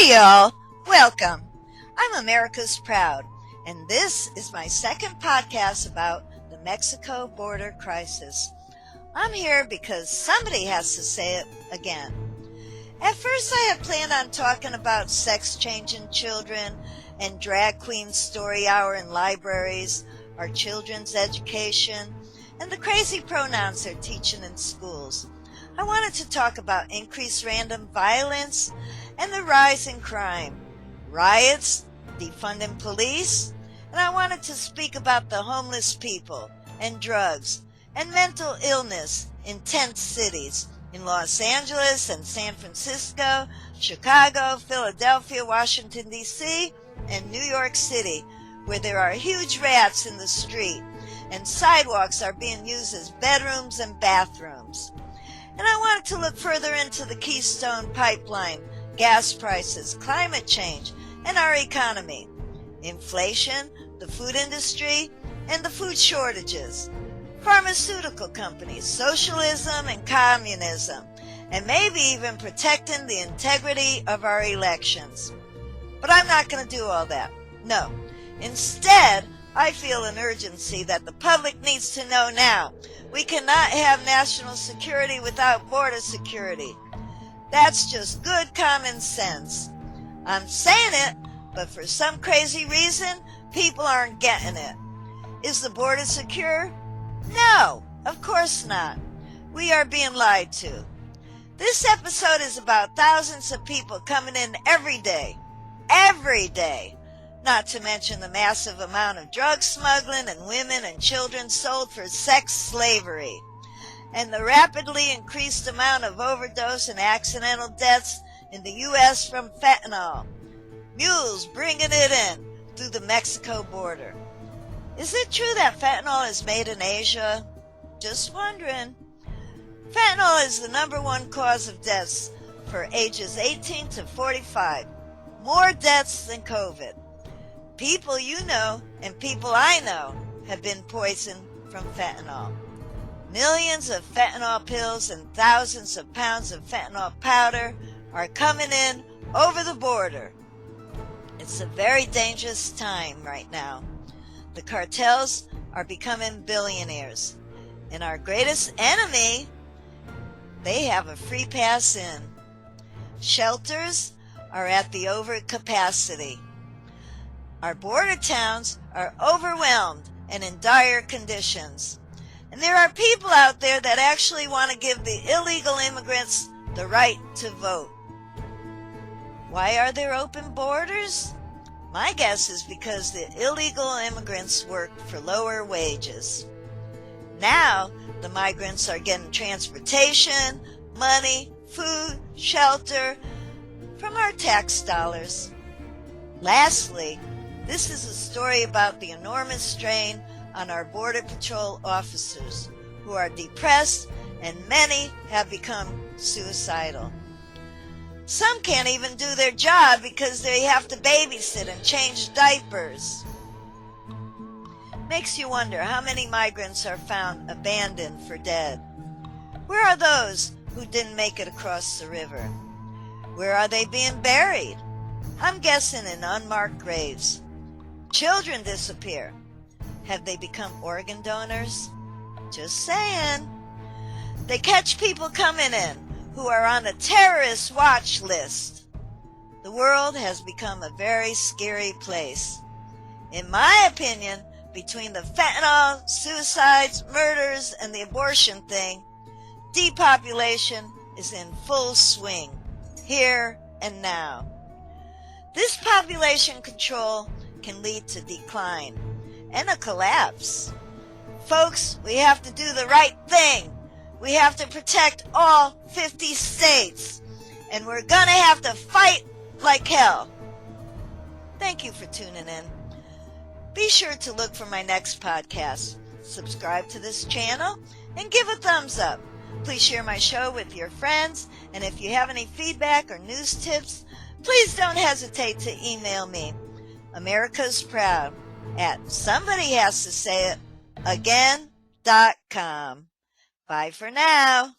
Hey y'all, welcome. I'm America's Proud, and this is my second podcast about the Mexico border crisis. I'm here because somebody has to say it again. At first I had planned on talking about sex change in children and drag queen story hour in libraries, our children's education, and the crazy pronouns they're teaching in schools. I wanted to talk about increased random violence and the rise in crime, riots, defunding police, and I wanted to speak about the homeless people and drugs and mental illness in 10 cities in Los Angeles and San Francisco, Chicago, Philadelphia, Washington, D.C., and New York City, where there are huge rats in the street and sidewalks are being used as bedrooms and bathrooms. And I wanted to look further into the Keystone Pipeline, gas prices, climate change, and our economy, inflation, the food industry, and the food shortages, pharmaceutical companies, socialism and communism, and maybe even protecting the integrity of our elections. But I'm not going to do all that. No. Instead, I feel an urgency that the public needs to know now. We cannot have national security without border security. That's just good common sense. I'm saying it, but for some crazy reason, people aren't getting it. Is the border secure? No, of course not. We are being lied to. This episode is about thousands of people coming in every day. Every day. Not to mention the massive amount of drug smuggling and women and children sold for sex slavery, and the rapidly increased amount of overdose and accidental deaths in the U.S. from fentanyl. Mules bringing it in through the Mexico border. Is it true that fentanyl is made in Asia? Just wondering. Fentanyl is the #1 cause of deaths for ages 18 to 45. More deaths than COVID. People you know and people I know have been poisoned from fentanyl. Millions of fentanyl pills and thousands of pounds of fentanyl powder are coming in over the border. It's a very dangerous time right now. The cartels are becoming billionaires. And our greatest enemy, they have a free pass in. Shelters are at the overcapacity. Our border towns are overwhelmed and in dire conditions. And there are people out there that actually want to give the illegal immigrants the right to vote. Why are there open borders? My guess is because the illegal immigrants work for lower wages. Now, the migrants are getting transportation, money, food, shelter from our tax dollars. Lastly, this is a story about the enormous strain on our Border Patrol officers who are depressed and many have become suicidal. Some can't even do their job because they have to babysit and change diapers. Makes you wonder how many migrants are found abandoned for dead. Where are those who didn't make it across the river? Where are they being buried? I'm guessing in unmarked graves. Children disappear. Have they become organ donors? Just saying. They catch people coming in who are on a terrorist watch list. The world has become a very scary place. In my opinion, between the fentanyl, suicides, murders, and the abortion thing, depopulation is in full swing, here and now. This population control can lead to decline and a collapse. Folks, we have to do the right thing. We have to protect all 50 states. And we're gonna have to fight like hell. Thank you for tuning in. Be sure to look for my next podcast. Subscribe to this channel and give a thumbs up. Please share my show with your friends. And if you have any feedback or news tips, please don't hesitate to email me. America's Proud at somebodyhastosayitagain.com. Bye for now.